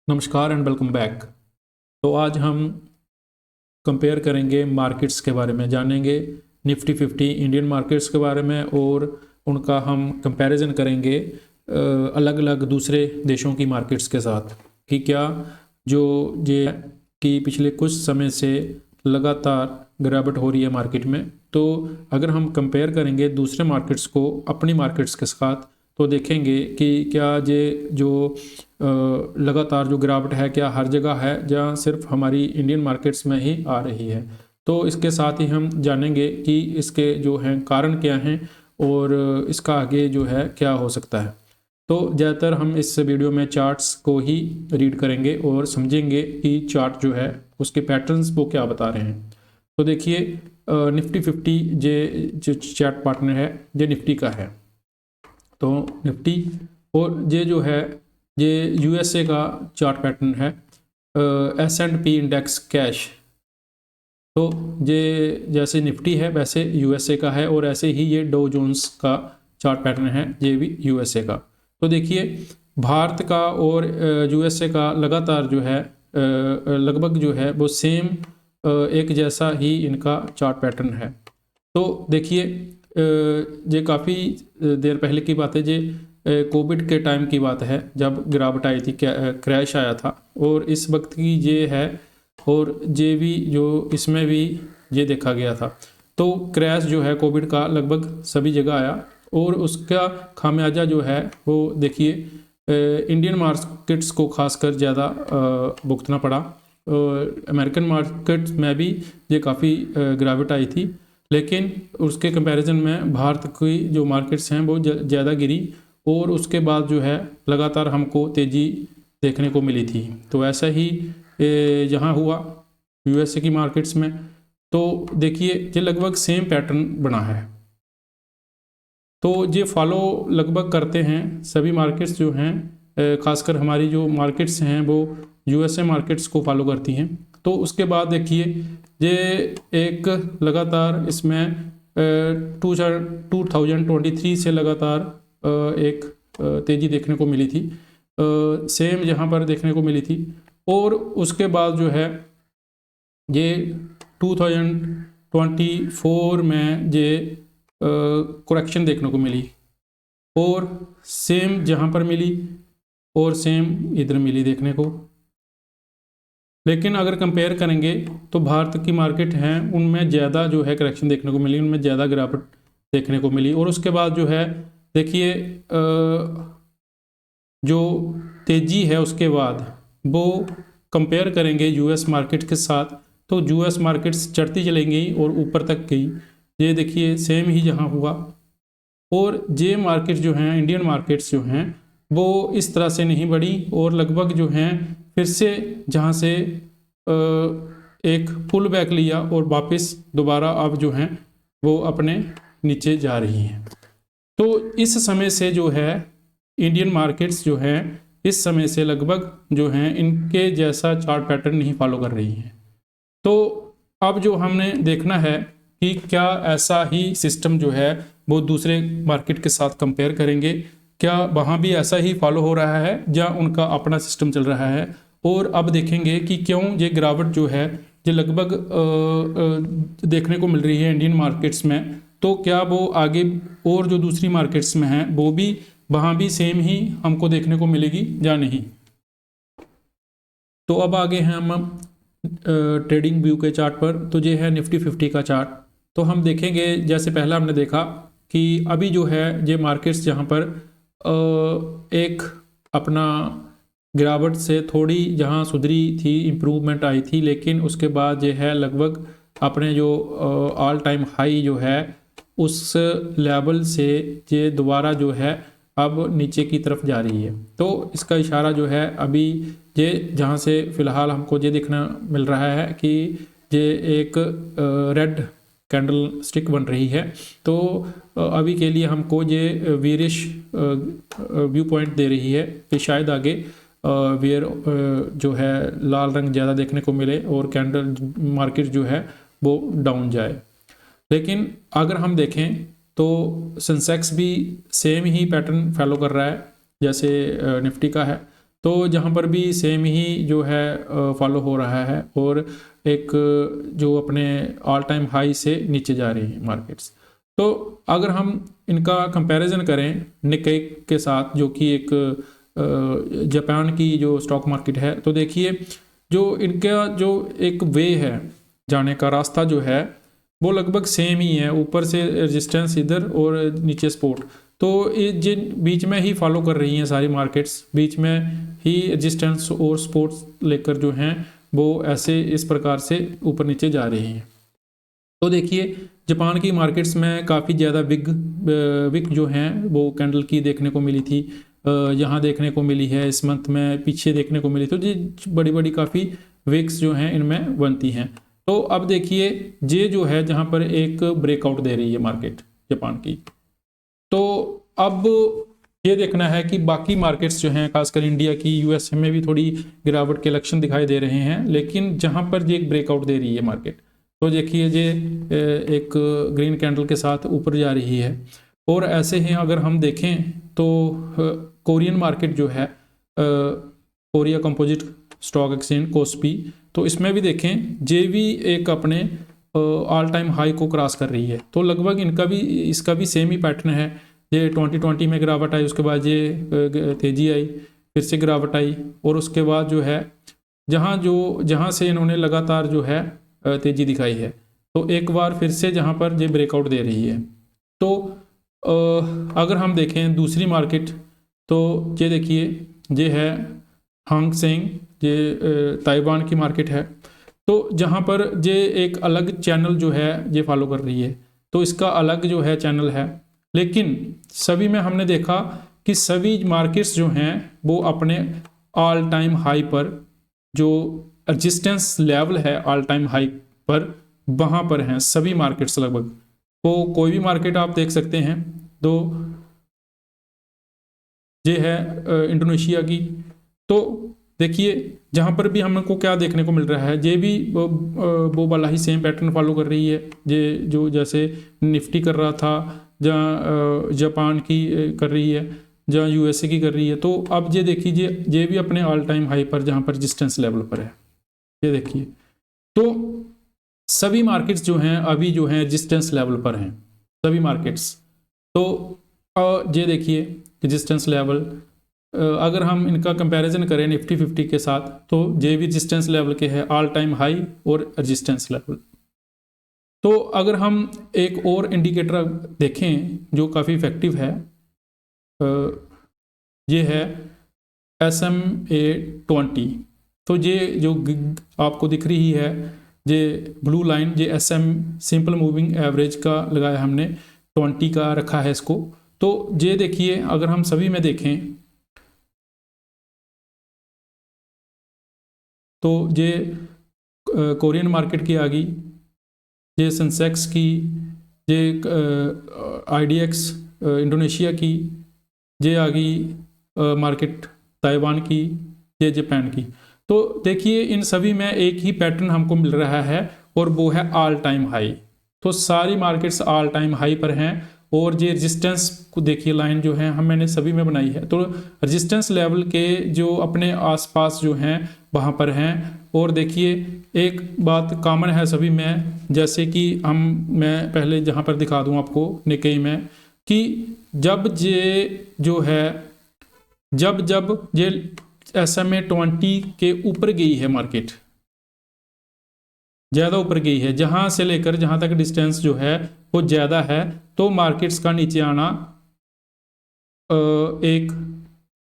नमस्कार and welcome back. तो आज हम कंपेयर करेंगे मार्केट्स के बारे में, जानेंगे निफ्टी 50 इंडियन मार्केट्स के बारे में और उनका हम कंपैरिजन करेंगे अलग अलग दूसरे देशों की मार्केट्स के साथ कि क्या जो ये कि पिछले कुछ समय से लगातार गिरावट हो रही है मार्केट में। तो अगर हम कंपेयर करेंगे दूसरे मार्केट्स को अपनी मार्केट्स के साथ तो देखेंगे कि क्या ये जो लगातार जो गिरावट है क्या हर जगह है या सिर्फ हमारी इंडियन मार्केट्स में ही आ रही है। तो इसके साथ ही हम जानेंगे कि इसके जो हैं कारण क्या हैं और इसका आगे जो है क्या हो सकता है। तो ज़्यादातर हम इस वीडियो में चार्ट्स को ही रीड करेंगे और समझेंगे कि चार्ट जो है उसके पैटर्न्स वो क्या बता रहे हैं। तो देखिए निफ्टी 50 जो चार्ट पार्टनर है ये निफ्टी का है। तो निफ्टी और ये जो है ये यूएसए का चार्ट पैटर्न है, S&P इंडेक्स कैश। तो ये जैसे निफ्टी है वैसे यूएसए का है और ऐसे ही ये डो जोन्स का चार्ट पैटर्न है, ये भी यूएसए का। तो देखिए भारत का और यूएसए का लगातार जो है लगभग जो है वो सेम एक जैसा ही इनका चार्ट पैटर्न है। तो देखिए ये काफ़ी देर पहले की बात है, ये कोविड के टाइम की बात है जब गिरावट आई थी, क्रैश आया था और इस वक्त की ये है और ये भी जो इसमें भी ये देखा गया था। तो क्रैश जो है कोविड का लगभग सभी जगह आया और उसका खामियाजा जो है वो देखिए इंडियन मार्केट्स को खासकर ज़्यादा भुगतना पड़ा। अमेरिकन मार्केट में भी ये काफ़ी गिरावट आई थी, लेकिन उसके कंपैरिजन में भारत की जो मार्केट्स हैं वो ज़्यादा गिरी और उसके बाद जो है लगातार हमको तेज़ी देखने को मिली थी। तो ऐसा ही यहाँ हुआ यूएसए की मार्केट्स में। तो देखिए ये लगभग सेम पैटर्न बना है। तो ये फॉलो लगभग करते हैं सभी मार्केट्स जो हैं, खासकर हमारी जो मार्केट्स हैं वो यूएसए मार्केट्स को फॉलो करती हैं। तो उसके बाद देखिए ये एक लगातार इसमें 2023 से लगातार एक तेज़ी देखने को मिली थी, सेम यहाँ पर देखने को मिली थी और उसके बाद जो है ये 2024 में ये करेक्शन देखने को मिली और सेम जहाँ पर मिली और सेम इधर मिली देखने को। लेकिन अगर कंपेयर करेंगे तो भारत की मार्केट हैं उनमें ज़्यादा जो है करेक्शन देखने को मिली, उनमें ज़्यादा गिरावट देखने को मिली और उसके बाद जो है देखिए जो तेज़ी है उसके बाद वो कंपेयर करेंगे यूएस मार्केट के साथ तो यूएस मार्केट्स चढ़ती चली गई और ऊपर तक गई। ये देखिए सेम ही यहाँ हुआ और ये मार्केट जो हैं इंडियन मार्केट्स जो हैं वो इस तरह से नहीं बढ़ी और लगभग जो हैं फिर से जहाँ से एक पुल बैक लिया और वापस दोबारा अब जो हैं वो अपने नीचे जा रही हैं। तो इस समय से जो है इंडियन मार्केट्स जो हैं इस समय से लगभग जो हैं इनके जैसा चार्ट पैटर्न नहीं फॉलो कर रही हैं। तो अब जो हमने देखना है कि क्या ऐसा ही सिस्टम जो है वो दूसरे मार्केट के साथ कंपेयर करेंगे, क्या वहाँ भी ऐसा ही फॉलो हो रहा है या उनका अपना सिस्टम चल रहा है। और अब देखेंगे कि क्यों ये गिरावट जो है ये लगभग देखने को मिल रही है इंडियन मार्केट्स में, तो क्या वो आगे और जो दूसरी मार्केट्स में हैं वो भी वहाँ भी सेम ही हमको देखने को मिलेगी या नहीं। तो अब आगे हैं हम ट्रेडिंग व्यू के चार्ट पर। तो ये है निफ्टी 50 का चार्ट। तो हम देखेंगे जैसे पहला हमने देखा कि अभी जो है ये मार्केट्स जहाँ पर एक अपना गिरावट से थोड़ी जहाँ सुधरी थी, इम्प्रूवमेंट आई थी, लेकिन उसके बाद ये है लगभग अपने जो ऑल टाइम हाई जो है उस लेवल से ये दोबारा जो है अब नीचे की तरफ जा रही है। तो इसका इशारा जो है अभी ये जहाँ से फ़िलहाल हमको ये देखना मिल रहा है कि ये एक रेड कैंडल स्टिक बन रही है। तो अभी के लिए हमको ये वियरिश व्यू पॉइंट दे रही है कि शायद आगे वियर जो है लाल रंग ज़्यादा देखने को मिले और कैंडल मार्केट जो है वो डाउन जाए। लेकिन अगर हम देखें तो सेंसेक्स भी सेम ही पैटर्न फॉलो कर रहा है जैसे निफ्टी का है। तो जहाँ पर भी सेम ही जो है फॉलो हो रहा है और एक जो अपने ऑल टाइम हाई से नीचे जा रही है मार्केट्स। तो अगर हम इनका कंपैरिजन करें निक्केई के साथ, जो कि एक जापान की जो स्टॉक मार्केट है, तो देखिए जो इनका जो एक वे है जाने का रास्ता जो है वो लगभग सेम ही है, ऊपर से रेजिस्टेंस इधर और नीचे सपोर्ट। तो ये जिन बीच में ही फॉलो कर रही हैं सारी मार्केट्स, बीच में ही रेजिस्टेंस और सपोर्ट लेकर जो हैं वो ऐसे इस प्रकार से ऊपर नीचे जा रही हैं। तो देखिए जापान की मार्केट्स में काफ़ी ज़्यादा विक जो हैं वो कैंडल की देखने को मिली थी, यहाँ देखने को मिली है, इस मंथ में पीछे देखने को मिली। तो ये बड़ी बड़ी काफ़ी विक्स जो हैं इनमें बनती हैं। तो अब देखिए ये जो है जहाँ पर एक ब्रेकआउट दे रही है मार्केट जापान की, तो अब ये देखना है कि बाकी मार्केट्स जो हैं खासकर इंडिया की, यूएसए में भी थोड़ी गिरावट के लक्षण दिखाई दे रहे हैं, लेकिन जहाँ पर ये एक ब्रेकआउट दे रही है मार्केट, तो देखिए ये एक ग्रीन कैंडल के साथ ऊपर जा रही है। और ऐसे ही अगर हम देखें तो कोरियन मार्केट जो है Korea composite stock exchange KOSPI, तो इसमें भी देखें ये भी एक अपने ऑल टाइम हाई को क्रॉस कर रही है। तो लगभग इसका भी सेम ही पैटर्न है। ये 2020 में गिरावट आई, उसके बाद ये तेजी आई, फिर से गिरावट आई, और उसके बाद जो है जहाँ से इन्होंने लगातार जो है तेजी दिखाई है, तो एक बार फिर से जहाँ पर ये ब्रेकआउट दे रही है। तो अगर हम देखें दूसरी मार्केट, तो ये देखिए ये है हांग सेंग, ये ताइवान की मार्केट है। तो जहाँ पर ये एक अलग चैनल जो है ये फॉलो कर रही है, तो इसका अलग जो है चैनल है, लेकिन सभी में हमने देखा कि सभी मार्केट्स जो हैं वो अपने ऑल टाइम हाई पर, जो रेजिस्टेंस लेवल है ऑल टाइम हाई पर, वहाँ पर हैं सभी मार्केट्स लगभग। तो कोई भी मार्केट आप देख सकते हैं। तो ये है इंडोनेशिया की, तो देखिए जहाँ पर भी हमको क्या देखने को मिल रहा है, ये भी वो वाला ही सेम पैटर्न फॉलो कर रही है, ये जो जैसे निफ्टी कर रहा था, जहाँ जापान की कर रही है, जहाँ यूएसए की कर रही है। तो अब ये देखिए ये भी अपने ऑल टाइम हाई पर, जहाँ पर रेजिस्टेंस लेवल पर है, ये देखिए। तो सभी मार्केट्स जो हैं अभी जो हैं रेजिस्टेंस लेवल पर हैं सभी मार्केट्स। तो ये देखिए रेजिस्टेंस लेवल, अगर हम इनका कंपैरिजन करें निफ्टी 50 के साथ, तो ये भी रेजिस्टेंस लेवल के है, ऑल टाइम हाई और रेजिस्टेंस लेवल। तो अगर हम एक और इंडिकेटर देखें जो काफ़ी इफेक्टिव है, ये है SMA20। तो ये जो आपको दिख रही है ये ब्लू लाइन, ये SM सिंपल मूविंग एवरेज का लगाया हमने, 20 का रखा है इसको। तो ये देखिए अगर हम सभी में देखें तो ये कोरियन मार्केट की आ गई, ये सेंसेक्स की, ये IDX इंडोनेशिया की, ये आ गई मार्केट ताइवान की, ये जापान की। तो देखिए इन सभी में एक ही पैटर्न हमको मिल रहा है और वो है ऑल टाइम हाई। तो सारी मार्केट्स ऑल टाइम हाई पर हैं, और ये रेजिस्टेंस को देखिए लाइन जो है मैंने सभी में बनाई है, तो रेजिस्टेंस लेवल के जो अपने आसपास जो हैं वहाँ पर हैं। और देखिए एक बात कॉमन है सभी में, जैसे कि मैं पहले जहाँ पर दिखा दूँ आपको निक्केई में, कि जब ये जो है जब ये SMA20 के ऊपर गई है मार्केट, ज़्यादा ऊपर गई है, जहाँ से लेकर जहाँ तक डिस्टेंस जो है वो ज़्यादा है, तो मार्केट्स का नीचे आना एक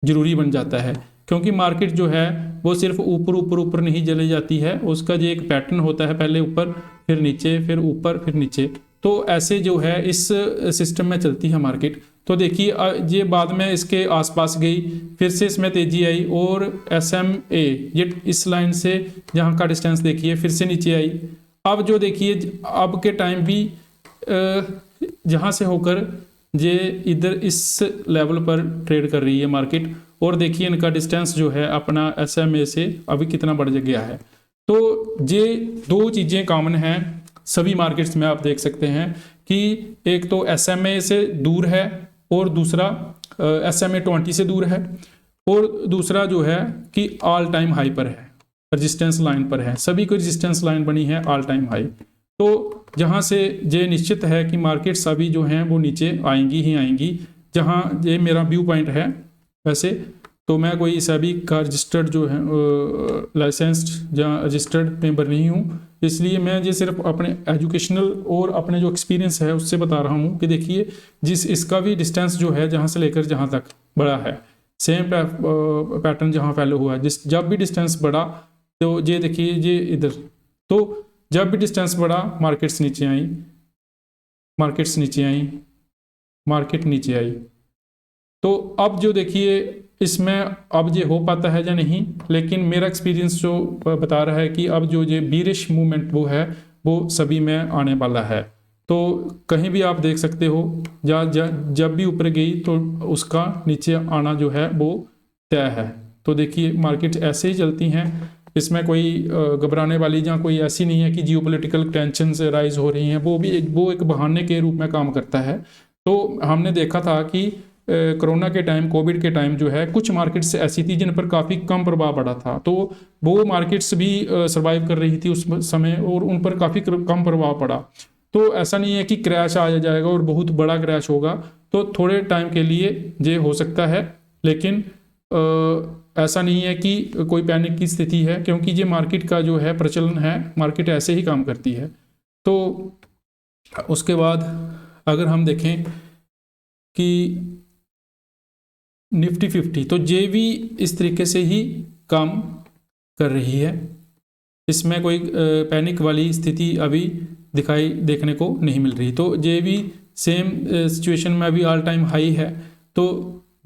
ज़रूरी बन जाता है। क्योंकि मार्केट जो है वो सिर्फ ऊपर नहीं चली जाती है, उसका जो एक पैटर्न होता है, पहले ऊपर फिर नीचे, फिर ऊपर फिर नीचे। तो ऐसे जो है इस सिस्टम में चलती है मार्केट। तो देखिए ये बाद में इसके आसपास गई, फिर से इसमें तेजी आई, और SMA ये इस लाइन से जहाँ का डिस्टेंस देखिए फिर से नीचे आई। अब जो देखिए अब के टाइम भी जहाँ से होकर ये इधर इस लेवल पर ट्रेड कर रही है मार्केट, और देखिए इनका डिस्टेंस जो है अपना SMA से अभी कितना बढ़ गया है। तो ये दो चीज़ें कॉमन हैं सभी मार्केट्स में, आप देख सकते हैं कि एक तो SMA से दूर है और दूसरा SMA20 से दूर है। और दूसरा जो है कि ऑल टाइम हाई पर है, रेजिस्टेंस लाइन पर है, सभी को रेजिस्टेंस लाइन बनी है ऑल टाइम हाई। तो जहाँ से ये निश्चित है कि मार्केट्स अभी जो हैं वो नीचे आएंगी ही आएंगी। जहाँ ये मेरा व्यू पॉइंट है, वैसे तो मैं कोई सेबी का रजिस्टर्ड जो है लाइसेंस्ड या रजिस्टर्ड मेंबर नहीं हूँ, इसलिए मैं ये सिर्फ अपने एजुकेशनल और अपने जो एक्सपीरियंस है उससे बता रहा हूँ कि देखिए जिस इसका भी डिस्टेंस जो है जहाँ से लेकर जहाँ तक बड़ा है, सेम पैटर्न जहाँ फॉलो हुआ है, जिस जब भी डिस्टेंस बढ़ा तो ये देखिए ये इधर, तो जब भी डिस्टेंस बढ़ा मार्केट्स नीचे आई, मार्केट्स नीचे आई, मार्केट नीचे आई। तो अब जो देखिए इसमें अब ये हो पाता है या नहीं, लेकिन मेरा एक्सपीरियंस जो बता रहा है कि अब जो ये बीरिश मूवमेंट वो है वो सभी में आने वाला है। तो कहीं भी आप देख सकते हो जब भी ऊपर गई तो उसका नीचे आना जो है वो तय है। तो देखिए मार्केट ऐसे ही चलती हैं, इसमें कोई घबराने वाली या कोई ऐसी नहीं है कि जियोपॉलिटिकल टेंशन से राइज हो रही हैं, वो एक बहाने के रूप में काम करता है। तो हमने देखा था कि कोरोना के टाइम, कोविड के टाइम जो है कुछ मार्केट्स ऐसी थी जिन पर काफ़ी कम प्रभाव पड़ा था, तो वो मार्केट्स भी सर्वाइव कर रही थी उस समय और उन पर काफ़ी कम प्रभाव पड़ा। तो ऐसा नहीं है कि क्रैश आ जाएगा और बहुत बड़ा क्रैश होगा, तो थोड़े टाइम के लिए ये हो सकता है, लेकिन ऐसा नहीं है कि कोई पैनिक की स्थिति है, क्योंकि ये मार्केट का जो है प्रचलन है, मार्केट ऐसे ही काम करती है। तो उसके बाद अगर हम देखें कि निफ्टी 50, तो ये भी इस तरीके से ही काम कर रही है, इसमें कोई पैनिक वाली स्थिति अभी देखने को नहीं मिल रही। तो ये भी सेम सिचुएशन में अभी ऑल टाइम हाई है। तो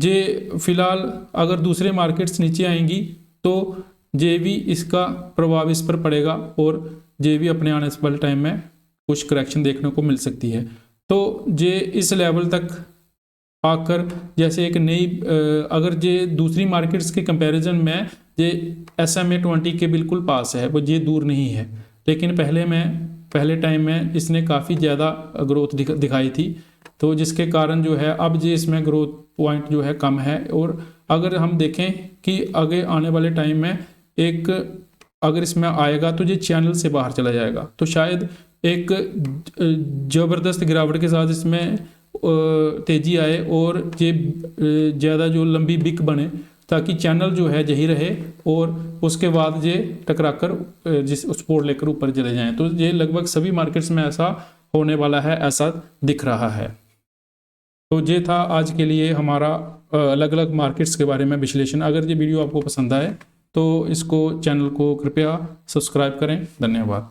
ये फिलहाल अगर दूसरे मार्केट्स नीचे आएंगी तो ये भी इसका प्रभाव इस पर पड़ेगा और ये भी अपने आने वाले टाइम में कुछ करेक्शन देखने को मिल सकती है। तो ये इस लेवल तक आकर जैसे एक नई अगर ये दूसरी मार्केट्स के कंपैरिजन में ये SMA 20 के बिल्कुल पास है, वो ये दूर नहीं है, लेकिन पहले टाइम में इसने काफ़ी ज़्यादा ग्रोथ दिखाई थी, तो जिसके कारण जो है अब ये इसमें ग्रोथ पॉइंट जो है कम है। और अगर हम देखें कि आगे आने वाले टाइम में एक अगर इसमें आएगा तो ये चैनल से बाहर चला जाएगा, तो शायद एक ज़बरदस्त गिरावट के साथ इसमें तेज़ी आए और ये ज़्यादा जो लंबी बिक बने, ताकि चैनल जो है यही रहे और उसके बाद ये टकराकर जिस सपोर्ट लेकर ऊपर चले जाएं। तो ये लगभग सभी मार्केट्स में ऐसा होने वाला है, ऐसा दिख रहा है। तो ये था आज के लिए हमारा अलग अलग मार्केट्स के बारे में विश्लेषण। अगर ये वीडियो आपको पसंद आए तो इसको चैनल को कृपया सब्सक्राइब करें। धन्यवाद।